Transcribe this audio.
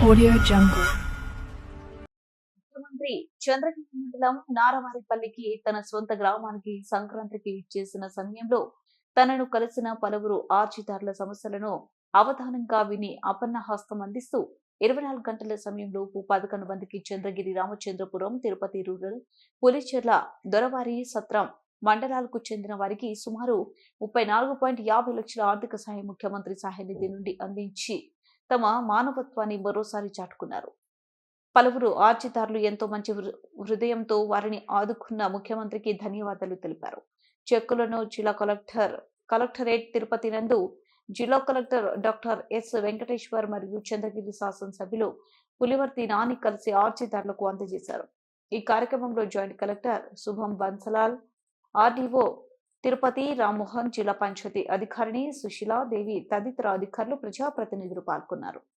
Audio Jungle. ముఖ్యమంత్రి చంద్రగిరి మండలం నారవారిపల్లికి తన సొంత గ్రామానికి సంక్రాంతికి ఇచ్చేసిన సమయంలో తనను కలిసిన పలువురు ఆర్జిదారుల సమస్యలను అవధానంగా విని అపన్న హస్తం అందిస్తూ 24 గంటల సమయంలోపు 11 మందికి చంద్రగిరి, రామచంద్రపురం, తిరుపతి రూరల్, పులిచెర్ల, దొరవారి, సత్రం మండలాలకు చెందిన వారికి సుమారు 34.50 లక్షల ఆర్థిక సాయం ముఖ్యమంత్రి సహాయ నిధి నుండి అందించి తమ మానవత్వాన్ని మరోసారి చాటుకున్నారు. పలువురు ఆర్జిదారులు ఎంతో మంచి హృదయంతో వారిని ఆదుకున్న ముఖ్యమంత్రికి ధన్యవాదాలు తెలిపారు. చెక్కులను జిల్లా కలెక్టరేట్ తిరుపతి నందు జిల్లా కలెక్టర్ డాక్టర్ ఎస్ వెంకటేశ్వర్ మరియు చంద్రగిరి శాసనసభ్యులు పులివర్తి నాని కలిసి ఆర్జిదారులకు అందజేశారు. ఈ కార్యక్రమంలో జాయింట్ కలెక్టర్ శుభం బన్సలాల్, ఆర్డీఓ తిరుపతి రామ్మోహన్, జిల్లా పంచాయతీ అధికారిణి సుశీలా దేవి తదితర అధికారులు, ప్రజాప్రతినిధులు పాల్గొన్నారు.